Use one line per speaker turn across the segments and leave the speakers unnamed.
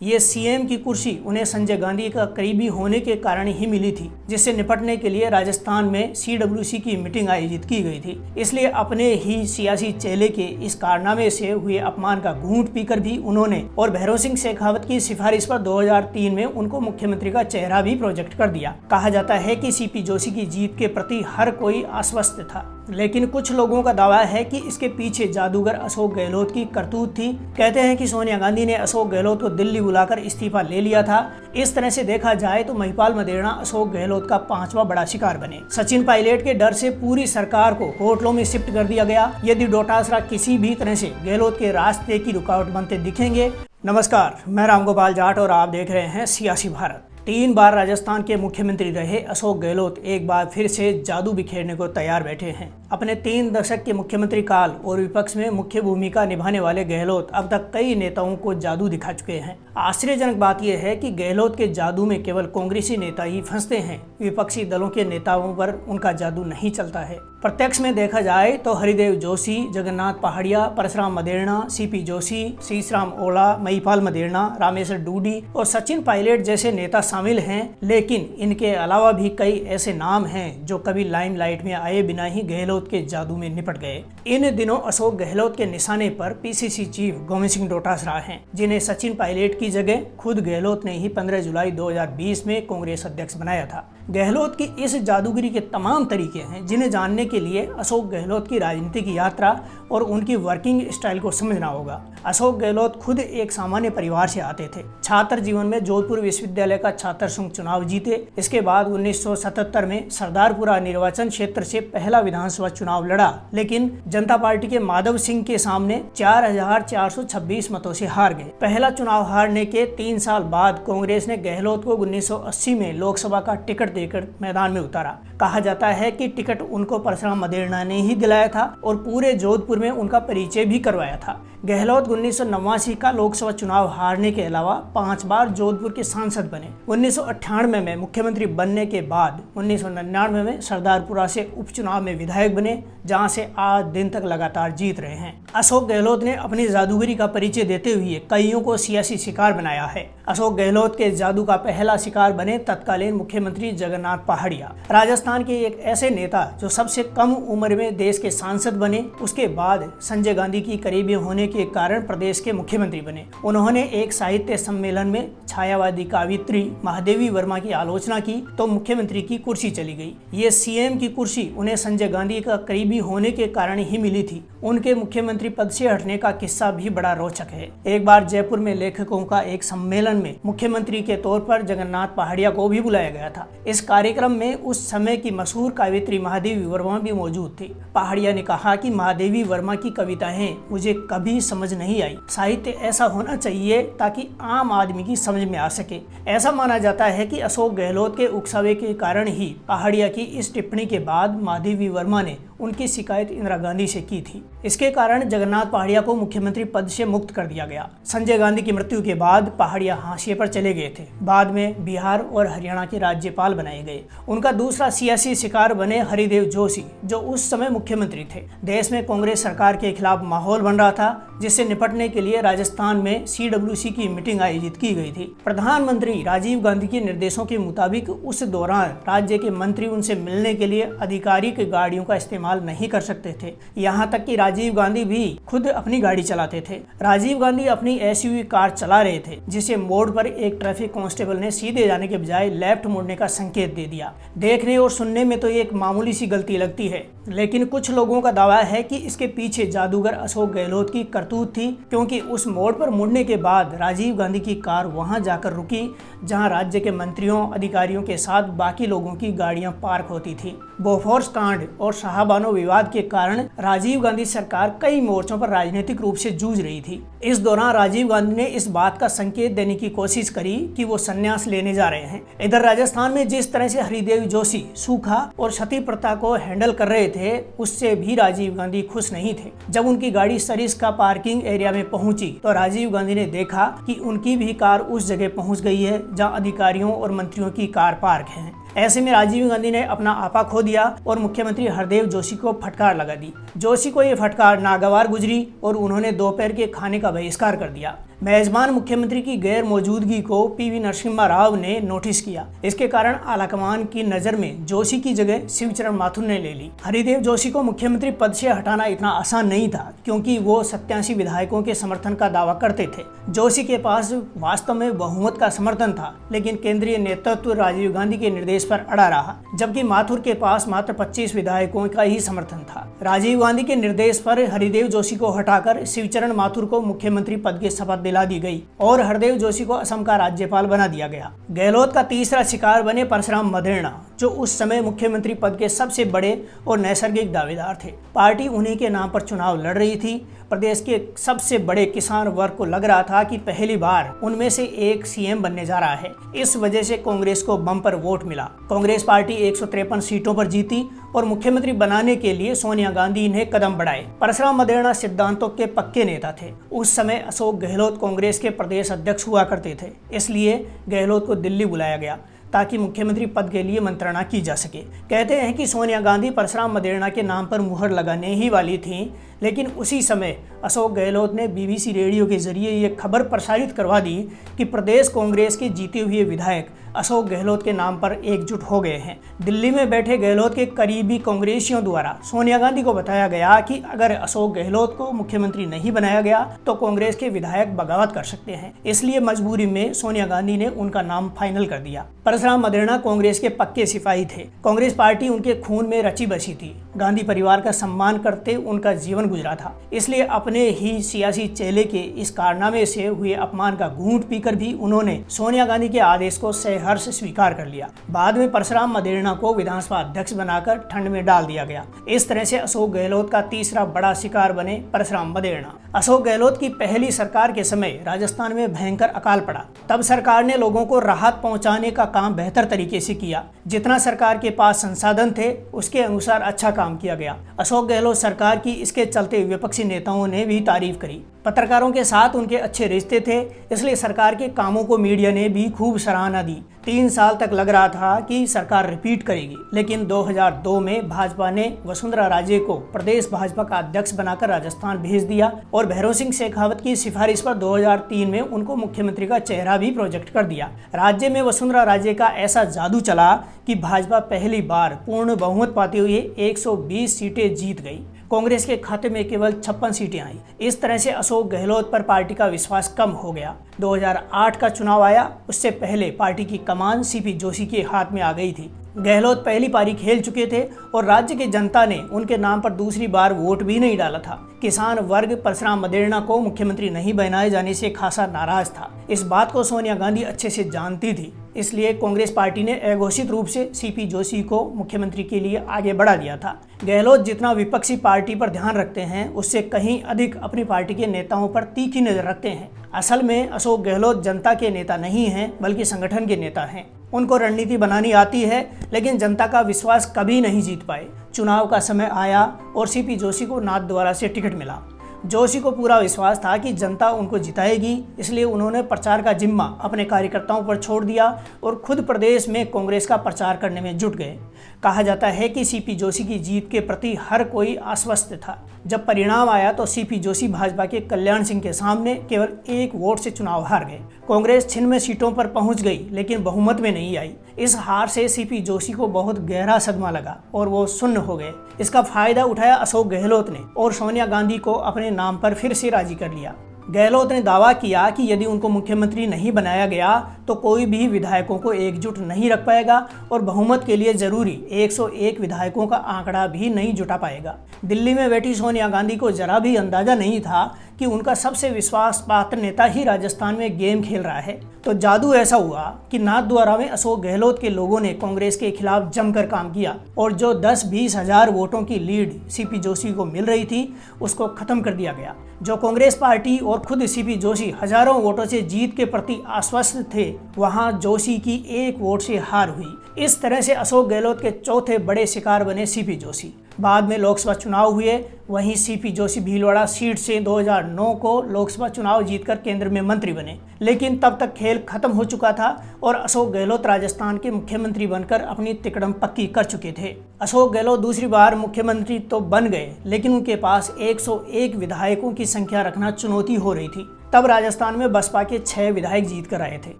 ये सीएम की कुर्सी उन्हें संजय गांधी का करीबी होने के कारण ही मिली थी, जिससे निपटने के लिए राजस्थान में सीडब्ल्यूसी की मीटिंग आयोजित की गई थी। इसलिए अपने ही सियासी चेले के इस कारनामे से हुए अपमान का घूंट पीकर भी उन्होंने और भैरव सिंह शेखावत की सिफारिश पर 2003 में उनको मुख्यमंत्री का चेहरा भी प्रोजेक्ट कर दिया। कहा जाता है कि सीपी जोशी की जीत के प्रति हर कोई आश्वस्त था, लेकिन कुछ लोगों का दावा है कि इसके पीछे जादूगर अशोक गहलोत की करतूत थी। कहते हैं कि सोनिया गांधी ने अशोक गहलोत को दिल्ली बुलाकर इस्तीफा ले लिया था। इस तरह से देखा जाए तो महिपाल मदेरणा अशोक गहलोत का 5वां बड़ा शिकार बने। सचिन पायलट के डर से पूरी सरकार को होटलों में शिफ्ट कर दिया गया। यदि डोटासरा किसी भी तरह से गहलोत के रास्ते की रुकावट बनते दिखेंगे। नमस्कार, मैं रामगोपाल जाट और आप देख रहे हैं सियासी भारत। 3 बार राजस्थान के मुख्यमंत्री रहे अशोक गहलोत एक बार फिर से जादू बिखेरने को तैयार बैठे हैं। अपने 3 दशक के मुख्यमंत्री काल और विपक्ष में मुख्य भूमिका निभाने वाले गहलोत अब तक कई नेताओं को जादू दिखा चुके हैं। आश्चर्यजनक बात यह है कि गहलोत के जादू में केवल कांग्रेसी नेता ही फंसते हैं, विपक्षी दलों के नेताओं पर उनका जादू नहीं चलता है। प्रत्यक्ष में देखा जाए तो हरिदेव जोशी, जगन्नाथ पहाड़िया, परशुराम मदेरणा, सीपी जोशी, शीशराम ओला, महिपाल मदेरणा, रामेश्वर डूडी और सचिन पायलट जैसे नेता शामिल हैं। लेकिन इनके अलावा भी कई ऐसे नाम हैं जो कभी लाइमलाइट में आए बिना ही गहलोत के जादू में निपट गए। इन दिनों अशोक गहलोत के निशाने पर पीसीसी चीफ गोविंद सिंह डोटासरा हैं, जिन्हें सचिन पायलट की जगह खुद गहलोत ने ही 15 जुलाई 2020 में कांग्रेस अध्यक्ष बनाया था। गहलोत की इस जादूगिरी के तमाम तरीके हैं, जिन्हें जानने के लिए अशोक गहलोत की राजनीतिक यात्रा और उनकी वर्किंग स्टाइल को समझना होगा। अशोक गहलोत खुद एक सामान्य परिवार से आते थे। छात्र जीवन में जोधपुर विश्वविद्यालय का छात्र संघ चुनाव जीते। इसके बाद 1977 में सरदारपुरा निर्वाचन क्षेत्र से पहला विधानसभा चुनाव लड़ा, लेकिन जनता पार्टी के माधव सिंह के सामने 4426 मतों से हार गए। पहला चुनाव हारने के 3 साल बाद कांग्रेस ने गहलोत को 1980 में लोकसभा का टिकट देकर मैदान में उतारा। कहा जाता है कि टिकट उनको परशुराम मदेरणा ने ही दिलाया था और पूरे जोधपुर में उनका परिचय भी करवाया था। गहलोत 1989 का लोकसभा चुनाव हारने के अलावा 5 बार जोधपुर के सांसद बने। 1998 में मुख्यमंत्री बनने के बाद 1999 में सरदारपुरा से उपचुनाव में विधायक बने, जहां से आज दिन तक लगातार जीत रहे हैं। अशोक गहलोत ने अपनी जादूगरी का परिचय देते हुए कईयों को सियासी शिकार बनाया है। अशोक गहलोत के जादू का पहला शिकार बने तत्कालीन मुख्यमंत्री जगन्नाथ पहाड़िया, राजस्थान के एक ऐसे नेता जो सबसे कम उम्र में देश के सांसद बने। उसके बाद संजय गांधी की करीबी होने के कारण प्रदेश के मुख्यमंत्री बने। उन्होंने एक साहित्य सम्मेलन में छायावादी कवियत्री महादेवी वर्मा की आलोचना की तो मुख्यमंत्री की कुर्सी चली गई। ये सीएम की कुर्सी उन्हें संजय गांधी का करीबी होने के कारण ही मिली थी। उनके मुख्यमंत्री पद से हटने का किस्सा भी बड़ा रोचक है। एक बार जयपुर में लेखकों का एक सम्मेलन में मुख्यमंत्री के तौर पर जगन्नाथ पहाड़िया को भी बुलाया गया था। इस कार्यक्रम में उस समय की मशहूर कवियत्री महादेवी वर्मा भी मौजूद थी। पहाड़िया ने कहा कि महादेवी वर्मा की कविताएं मुझे कभी समझ नहीं आई। साहित्य ऐसा होना चाहिए ताकि आम आदमी की समझ में आ सके। ऐसा माना जाता है कि अशोक गहलोत के उकसावे के कारण ही पहाड़िया की इस टिप्पणी के बाद महादेवी वर्मा ने उनकी शिकायत इंदिरा गांधी से की थी। इसके कारण जगन्नाथ पहाड़िया को मुख्यमंत्री पद से मुक्त कर दिया गया। संजय गांधी की मृत्यु के बाद पहाड़िया हाशिए पर चले गए थे। बाद में बिहार और हरियाणा के राज्यपाल बनाए गए। उनका दूसरा सियासी शिकार बने हरिदेव जोशी, जो उस समय मुख्यमंत्री थे। देश में कांग्रेस सरकार के खिलाफ माहौल बन रहा था, जिससे निपटने के लिए राजस्थान में सीडब्ल्यूसी की मीटिंग आयोजित की गई थी। प्रधानमंत्री राजीव गांधी के निर्देशों के मुताबिक उस दौरान राज्य के मंत्री उनसे मिलने के लिए आधिकारिक गाड़ियों का इस्तेमाल नहीं कर सकते थे। यहाँ तक कि राजीव गांधी भी खुद अपनी गाड़ी चलाते थे। राजीव गांधी अपनी एसयूवी कार चला रहे थे, जिसे मोड़ पर एक ट्रैफिक कांस्टेबल ने सीधे जाने के बजाय लेफ्ट मुड़ने का संकेत दे दिया। देखने और सुनने में तो एक मामूली सी गलती लगती है, लेकिन कुछ लोगों का दावा है कि इसके पीछे जादूगर अशोक गहलोत की करतूत थी, क्योंकि उस मोड़ पर मुड़ने के बाद राजीव गांधी की कार वहां जाकर रुकी जहां राज्य के मंत्रियों अधिकारियों के साथ बाकी लोगों की गाड़ियां पार्क होती थी। बोफोर्स कांड और शाहबानो विवाद के कारण राजीव गांधी सरकार कई मोर्चों पर राजनीतिक रूप से जूझ रही थी। इस दौरान राजीव गांधी ने इस बात का संकेत देने की कोशिश करी कि वो संन्यास लेने जा रहे हैं। इधर राजस्थान में जिस तरह से हरिदेव जोशी सूखा और क्षति प्रथा को हैंडल कर रहे थे, उससे भी राजीव गांधी खुश नहीं थे। जब उनकी गाड़ी सरिस का पार्किंग एरिया में पहुंची तो राजीव गांधी ने देखा कि उनकी भी कार उस जगह पहुंच गई है जहां अधिकारियों और मंत्रियों की कार पार्क है। ऐसे में राजीव गांधी ने अपना आपा खो दिया और मुख्यमंत्री हरदेव जोशी को फटकार लगा दी। जोशी को ये फटकार नागवार गुजरी और उन्होंने दोपहर के खाने का बहिष्कार कर दिया। मेजबान मुख्यमंत्री की गैर मौजूदगी को पीवी नरसिम्हा राव ने नोटिस किया। इसके कारण आलाकमान की नजर में जोशी की जगह शिवचरण माथुर ने ले ली। हरिदेव जोशी को मुख्यमंत्री पद से हटाना इतना आसान नहीं था, क्योंकि वो 87 विधायकों के समर्थन का दावा करते थे। जोशी के पास वास्तव में बहुमत का समर्थन था, लेकिन केंद्रीय नेतृत्व राजीव गांधी के निर्देश पर अड़ा रहा, जबकि माथुर के पास मात्र 25 विधायकों का ही समर्थन था। राजीव गांधी के निर्देश पर हरिदेव जोशी को हटाकर शिवचरण माथुर को मुख्यमंत्री पद की शपथ दिला दी गई और हरदेव जोशी को असम का राज्यपाल बना दिया गया। गहलोत का तीसरा शिकार बने परशुराम मदेरणा, जो उस समय मुख्यमंत्री पद के सबसे बड़े और नैसर्गिक दावेदार थे। पार्टी उन्हीं के नाम पर चुनाव लड़ रही थी। प्रदेश के सबसे बड़े किसान वर्ग को लग रहा था कि पहली बार उनमें से एक सीएम बनने जा रहा है। इस वजह से कांग्रेस को बम्पर वोट मिला। कांग्रेस पार्टी 153 सीटों पर जीती और मुख्यमंत्री बनाने के लिए सोनिया गांधी ने कदम बढ़ाए। परशुराम मदेरणा सिद्धांतों के पक्के नेता थे। उस समय अशोक गहलोत कांग्रेस के प्रदेश अध्यक्ष हुआ करते थे, इसलिए गहलोत को दिल्ली बुलाया गया ताकि मुख्यमंत्री पद के लिए मंत्रणा की जा सके। कहते हैं कि सोनिया गांधी परशुराम मदेरणा के नाम पर मुहर लगाने ही वाली थीं, लेकिन उसी समय अशोक गहलोत ने बीबीसी रेडियो के जरिए ये खबर प्रसारित करवा दी कि प्रदेश कांग्रेस के जीते हुए विधायक अशोक गहलोत के नाम पर एकजुट हो गए हैं। दिल्ली में बैठे गहलोत के करीबी कांग्रेसियों द्वारा सोनिया गांधी को बताया गया कि अगर अशोक गहलोत को मुख्यमंत्री नहीं बनाया गया तो कांग्रेस के विधायक बगावत कर सकते हैं। इसलिए मजबूरी में सोनिया गांधी ने उनका नाम फाइनल कर दिया। परशुराम मदेरणा कांग्रेस के पक्के सिपाही थे। कांग्रेस पार्टी उनके खून में रची बसी थी। गांधी परिवार का सम्मान करते उनका जीवन गुजरा था, इसलिए अपने ही सियासी चेले के इस कारनामे से हुए अपमान का घूंट पीकर भी उन्होंने सोनिया गांधी के आदेश को सहर्ष स्वीकार कर लिया। बाद में परशुराम मदेरणा को विधानसभा अध्यक्ष बनाकर ठंड में डाल दिया गया। इस तरह से अशोक गहलोत का तीसरा बड़ा शिकार बने परशुराम मदेरणा। अशोक गहलोत की पहली सरकार के समय राजस्थान में भयंकर अकाल पड़ा। तब सरकार ने लोगों को राहत पहुंचाने का काम बेहतर तरीके से किया। जितना सरकार के पास संसाधन थे उसके अनुसार अच्छा काम किया गया। अशोक गहलोत सरकार की इसके चलते विपक्षी नेताओं ने भी तारीफ करी। पत्रकारों के साथ उनके अच्छे रिश्ते थे, इसलिए सरकार के कामों को मीडिया ने भी खूब सराहना दी। 3 साल तक लग रहा था कि सरकार रिपीट करेगी, लेकिन 2002 में भाजपा ने वसुंधरा राजे को प्रदेश भाजपा का अध्यक्ष बनाकर राजस्थान भेज दिया और भैरव सिंह शेखावत की सिफारिश पर 2003 में उनको मुख्यमंत्री का चेहरा भी प्रोजेक्ट कर दिया। राज्य में वसुंधरा राजे का ऐसा जादू चला कि भाजपा पहली बार पूर्ण बहुमत पाते हुए 120 सीटें जीत गई। कांग्रेस के खाते में केवल 56 सीटें आई। इस तरह से अशोक गहलोत पर पार्टी का विश्वास कम हो गया। 2008 का चुनाव आया, उससे पहले पार्टी की कमान सीपी जोशी के हाथ में आ गई थी। गहलोत पहली पारी खेल चुके थे और राज्य की जनता ने उनके नाम पर दूसरी बार वोट भी नहीं डाला था। किसान वर्ग परशुराम मदेरणा को मुख्यमंत्री नहीं बनाए जाने से खासा नाराज था। इस बात को सोनिया गांधी अच्छे से जानती थी, इसलिए कांग्रेस पार्टी ने अघोषित रूप से सीपी जोशी को मुख्यमंत्री के लिए आगे बढ़ा दिया था। गहलोत जितना विपक्षी पार्टी पर ध्यान रखते हैं, उससे कहीं अधिक अपनी पार्टी के नेताओं पर तीखी नजर रखते हैं। असल में अशोक गहलोत जनता के नेता नहीं हैं, बल्कि संगठन के नेता हैं। उनको रणनीति बनानी आती है, लेकिन जनता का विश्वास कभी नहीं जीत पाए। चुनाव का समय आया और सीपी जोशी को नाथद्वारा से टिकट मिला। जोशी को पूरा विश्वास था कि जनता उनको जिताएगी, इसलिए उन्होंने प्रचार का जिम्मा अपने कार्यकर्ताओं पर छोड़ दिया और खुद प्रदेश में कांग्रेस का प्रचार करने में जुट गए। कहा जाता है कि सीपी जोशी की जीत के प्रति हर कोई आश्वस्त था। जब परिणाम आया तो सीपी जोशी भाजपा के कल्याण सिंह के सामने केवल 1 वोट से चुनाव हार गए। कांग्रेस 96 सीटों पर पहुंच गई, लेकिन बहुमत में नहीं आई। इस हार से सीपी जोशी को बहुत गहरा सदमा लगा और वो सुन्न हो गए। इसका फायदा उठाया अशोक गहलोत ने और सोनिया गांधी को अपने नाम पर फिर से राजी कर लिया। गहलोत ने दावा किया कि यदि उनको मुख्यमंत्री नहीं बनाया गया तो कोई भी विधायकों को एकजुट नहीं रख पाएगा और बहुमत के लिए जरूरी 101 विधायकों का आंकड़ा भी नहीं जुटा पाएगा। दिल्ली में बैठी सोनिया गांधी को जरा भी अंदाजा नहीं था कि उनका सबसे विश्वास पात्र नेता ही राजस्थान में गेम खेल रहा है। तो जादू ऐसा हुआ कि नाथद्वारा में अशोक गहलोत के लोगों ने कांग्रेस के खिलाफ जमकर काम किया और जो 10-20 हजार वोटों की लीड सीपी जोशी को मिल रही थी उसको खत्म कर दिया गया। जो कांग्रेस पार्टी और खुद सीपी जोशी हजारों वोटों से जीत के प्रति आश्वस्त थे, वहां जोशी की 1 वोट से हार हुई। इस तरह से अशोक गहलोत के चौथे बड़े शिकार बने सीपी जोशी। बाद में लोकसभा चुनाव हुए, वहीं सीपी जोशी भीलवाड़ा सीट से 2009 को लोकसभा चुनाव जीतकर केंद्र में मंत्री बने। लेकिन तब तक खेल खत्म हो चुका था और अशोक गहलोत राजस्थान के मुख्यमंत्री बनकर अपनी तिकड़म पक्की कर चुके थे। अशोक गहलोत दूसरी बार मुख्यमंत्री तो बन गए, लेकिन उनके पास 101 विधायकों की संख्या रखना चुनौती हो रही थी। तब राजस्थान में बसपा के 6 विधायक जीत कर आए थे।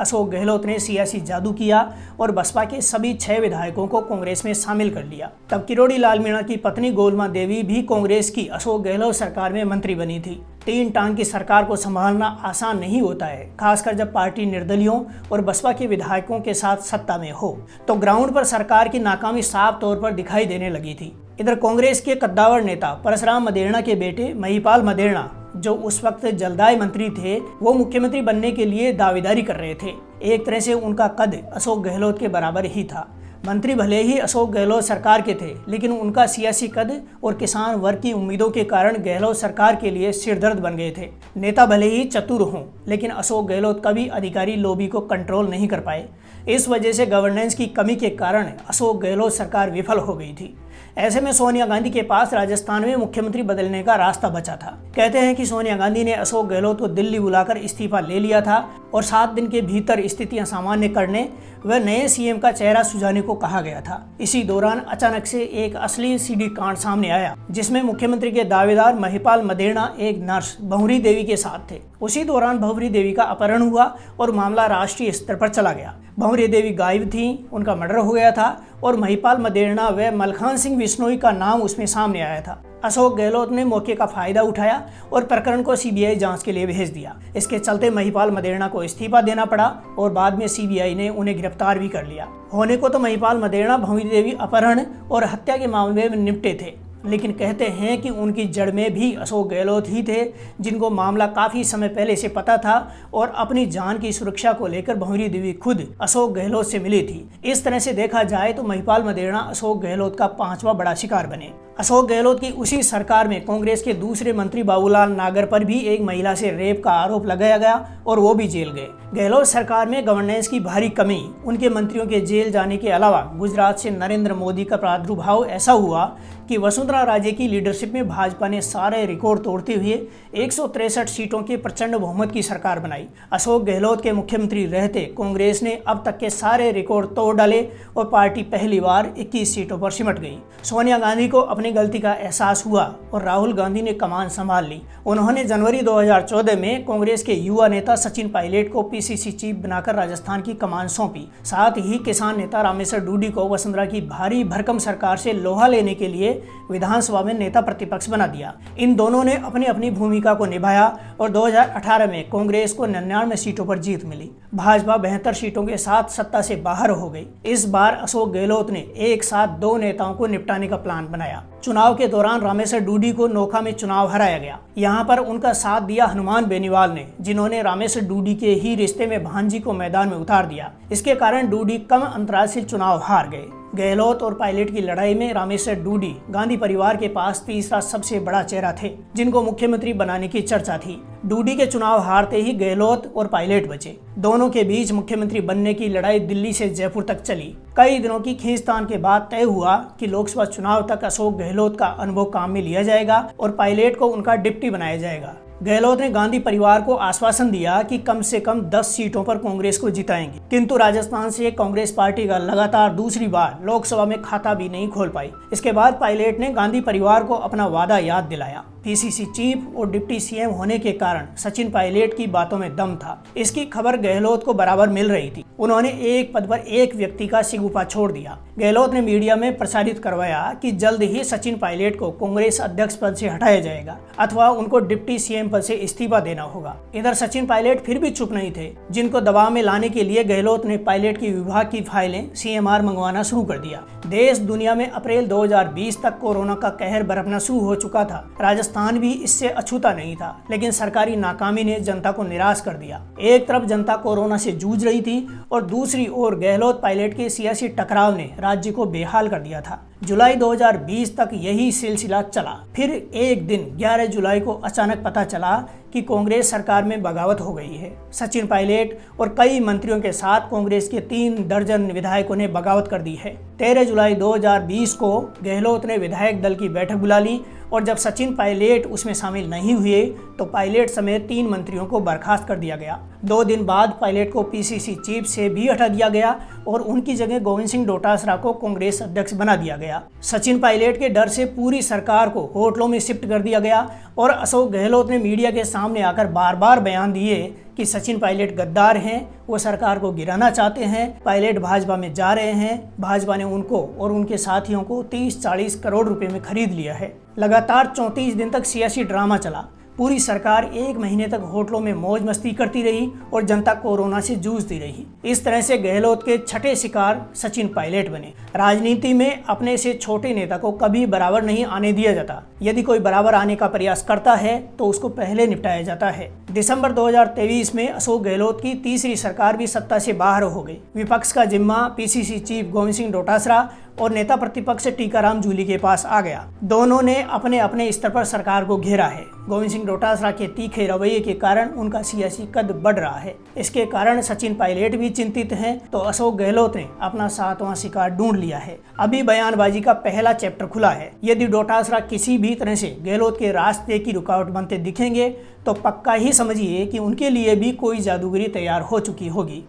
अशोक गहलोत ने सियासी जादू किया और बसपा के सभी 6 विधायकों को कांग्रेस में शामिल कर लिया। तब किरोड़ी लाल मीणा की पत्नी गोलमा देवी भी कांग्रेस की अशोक गहलोत सरकार में मंत्री बनी थी। 3 टांग की सरकार को संभालना आसान नहीं होता है, खासकर जब पार्टी निर्दलियों और बसपा के विधायकों के साथ सत्ता में हो। तो ग्राउंड पर सरकार की नाकामी साफ तौर पर दिखाई देने लगी थी। इधर कांग्रेस के कद्दावर नेता परशुराम मदेरणा के बेटे महिपाल मदेरणा, जो उस वक्त जलदाय मंत्री थे, वो मुख्यमंत्री बनने के लिए दावेदारी कर रहे थे। एक तरह से उनका कद अशोक गहलोत के बराबर ही था। मंत्री भले ही अशोक गहलोत सरकार के थे, लेकिन उनका सियासी कद और किसान वर्ग की उम्मीदों के कारण गहलोत सरकार के लिए सिरदर्द बन गए थे। नेता भले ही चतुर हों, लेकिन अशोक गहलोत कभी अधिकारी लॉबी को कंट्रोल नहीं कर पाए। इस वजह से गवर्नेंस की कमी के कारण अशोक गहलोत सरकार विफल हो गई थी। ऐसे में सोनिया गांधी के पास राजस्थान में मुख्यमंत्री बदलने का रास्ता बचा था। कहते हैं कि सोनिया गांधी ने अशोक गहलोत को दिल्ली बुलाकर इस्तीफा ले लिया था और 7 दिन के भीतर स्थितियां सामान्य करने व नए सीएम का चेहरा सुझाने को कहा गया था। इसी दौरान अचानक से एक असली सीडी कांड सामने आया, जिसमें मुख्यमंत्री के दावेदार महिपाल मदेरणा एक नर्स भंवरी देवी के साथ थे। उसी दौरान भंवरी देवी का अपहरण हुआ और मामला राष्ट्रीय स्तर पर चला गया। भंवरी देवी गायब थी, उनका मर्डर हो गया था और महिपाल मदेरणा व मलखान सिंह बिश्नोई का नाम उसमें सामने आया था। अशोक गहलोत ने मौके का फायदा उठाया और प्रकरण को सीबीआई जांच के लिए भेज दिया। इसके चलते महिपाल मदेरणा को इस्तीफा देना पड़ा और बाद में सीबीआई ने उन्हें गिरफ्तार भी कर लिया। होने को तो महिपाल मदेरणा भंवरी देवी अपहरण और हत्या के मामले में निपटे थे, लेकिन कहते हैं कि उनकी जड़ में भी अशोक गहलोत ही थे, जिनको मामला काफी समय पहले से पता था और अपनी जान की सुरक्षा को लेकर भंवरी देवी खुद अशोक गहलोत से मिली थी। इस तरह से देखा जाए तो महिपाल मदेरणा अशोक गहलोत का 5वां बड़ा शिकार बने। अशोक गहलोत की उसी सरकार में कांग्रेस के दूसरे मंत्री बाबूलाल नागर पर भी एक महिला से रेप का आरोप लगाया गया और वो भी जेल गए। गहलोत सरकार में गवर्नेंस की भारी कमी, उनके मंत्रियों के जेल जाने के अलावा गुजरात से नरेंद्र मोदी का प्रादुर्भाव ऐसा हुआ कि वसुंधरा राजे की लीडरशिप में भाजपा ने सारे रिकॉर्ड तोड़ते हुए 163 सीटों के प्रचंड बहुमत की सरकार बनाई। अशोक गहलोत के मुख्यमंत्री रहते कांग्रेस ने अब तक के सारे रिकॉर्ड तोड़ डाले और पार्टी पहली बार 21 सीटों पर सिमट गई। सोनिया गांधी को अपनी गलती का एहसास हुआ और राहुल गांधी ने कमान संभाल ली। उन्होंने जनवरी 2014 में कांग्रेस के युवा नेता सचिन पायलट को पीसीसी चीफ बनाकर राजस्थान की कमान सौंपी। साथ ही किसान नेता रामेश्वर डूडी को वसुंधरा की भारी भरकम सरकार से लोहा लेने के लिए विधानसभा में नेता प्रतिपक्ष बना दिया। इन दोनों ने अपनी अपनी भूमिका को निभाया और 2018 में कांग्रेस को 99 सीटों पर जीत मिली। भाजपा 72 सीटों के साथ सत्ता से बाहर हो गई। इस बार अशोक गहलोत ने एक साथ 2 नेताओं को निपटाने का प्लान बनाया। चुनाव के दौरान रामेश्वर डूडी को नोखा में चुनाव हराया गया। यहाँ पर उनका साथ दिया हनुमान बेनीवाल ने, जिन्होंने रामेश्वर डूडी के ही रिश्ते में भांजी को मैदान में उतार दिया। इसके कारण डूडी कम अंतराल से चुनाव हार गए। गहलोत और पायलट की लड़ाई में रामेश्वर डूडी गांधी परिवार के पास तीसरा सबसे बड़ा चेहरा थे, जिनको मुख्यमंत्री बनाने की चर्चा थी। डूडी के चुनाव हारते ही गहलोत और पायलट बचे। दोनों के बीच मुख्यमंत्री बनने की लड़ाई दिल्ली से जयपुर तक चली। कई दिनों की खींचतान के बाद तय हुआ कि लोकसभा चुनाव तक अशोक गहलोत का अनुभव काम में लिया जाएगा और पायलट को उनका डिप्टी बनाया जाएगा। गहलोत ने गांधी परिवार को आश्वासन दिया कि कम से कम 10 सीटों पर कांग्रेस को जिताएंगे, किंतु राजस्थान से कांग्रेस पार्टी का लगातार दूसरी बार लोकसभा में खाता भी नहीं खोल पाई। इसके बाद पायलट ने गांधी परिवार को अपना वादा याद दिलाया। पीसीसी चीफ और डिप्टी सीएम होने के कारण सचिन पायलट की बातों में दम था। इसकी खबर गहलोत को बराबर मिल रही थी। उन्होंने एक पद पर एक व्यक्ति का सिगुफा छोड़ दिया। गहलोत ने मीडिया में प्रसारित करवाया कि जल्द ही सचिन पायलट को कांग्रेस अध्यक्ष पद से हटाया जाएगा अथवा उनको डिप्टी सीएम पद से इस्तीफा देना होगा। इधर सचिन पायलट फिर भी चुप नहीं थे, जिनको दबाव में लाने के लिए गहलोत ने पायलट की विभाग की फाइलें सीएमआर मंगवाना शुरू कर दिया। देश दुनिया में अप्रैल 2020 तक कोरोना का कहर बरपना शुरू हो चुका था। राजस्थान भी इससे अछूता नहीं था, लेकिन सरकारी नाकामी ने जनता को निराश कर दिया। एक तरफ जनता कोरोना से जूझ रही थी और दूसरी ओर गहलोत पायलट के सियासी टकराव ने राज्य को बेहाल कर दिया था। जुलाई 2020 तक यही सिलसिला चला। फिर एक दिन 11 जुलाई को अचानक पता चला कि कांग्रेस सरकार में बगावत हो गई है। सचिन पायलट और कई मंत्रियों के साथ कांग्रेस के 3 दर्जन विधायकों ने बगावत कर दी है। 13 जुलाई 2020 को गहलोत ने विधायक दल की बैठक बुला ली और जब सचिन पायलट उसमें शामिल नहीं हुए तो पायलट समेत 3 मंत्रियों को बर्खास्त कर दिया गया। 2 दिन बाद पायलट को पीसीसी चीफ से भी हटा दिया गया और उनकी जगह गोविंद सिंह डोटासरा को कांग्रेस अध्यक्ष बना दिया गया। सचिन पायलट के डर से पूरी सरकार को होटलों में शिफ्ट कर दिया गया और अशोक गहलोत ने मीडिया के सामने आकर बार बार बयान दिए कि सचिन पायलट गद्दार हैं, वो सरकार को गिराना चाहते हैं, पायलट भाजपा में जा रहे हैं, भाजपा ने उनको और उनके साथियों को 30-40 करोड़ रुपए में खरीद लिया है। लगातार 34 दिन तक सियासी ड्रामा चला। पूरी सरकार 1 महीने तक होटलों में मौज मस्ती करती रही और जनता कोरोना से जूझती रही। इस तरह से गहलोत के छठे शिकार सचिन पायलट बने। राजनीति में अपने से छोटे नेता को कभी बराबर नहीं आने दिया जाता। यदि कोई बराबर आने का प्रयास करता है तो उसको पहले निपटाया जाता है। दिसंबर 2023 में अशोक गहलोत की तीसरी सरकार भी सत्ता से बाहर हो गई। विपक्ष का जिम्मा पीसीसी चीफ गोविंद सिंह डोटासरा और नेता प्रतिपक्ष टीकाराम जूली के पास आ गया। दोनों ने अपने अपने स्तर पर सरकार को घेरा है। गोविंद सिंह डोटासरा के तीखे रवैये के कारण उनका सियासी कद बढ़ रहा है। इसके कारण सचिन पायलट भी चिंतित हैं, तो अशोक गहलोत ने अपना 7वां शिकार ढूंढ लिया है। अभी बयानबाजी का पहला चैप्टर खुला है। यदि डोटासरा किसी भी तरह से गहलोत के रास्ते की रुकावट बनते दिखेंगे तो पक्का ही समझिए कि उनके लिए भी कोई जादूगरी तैयार हो चुकी होगी।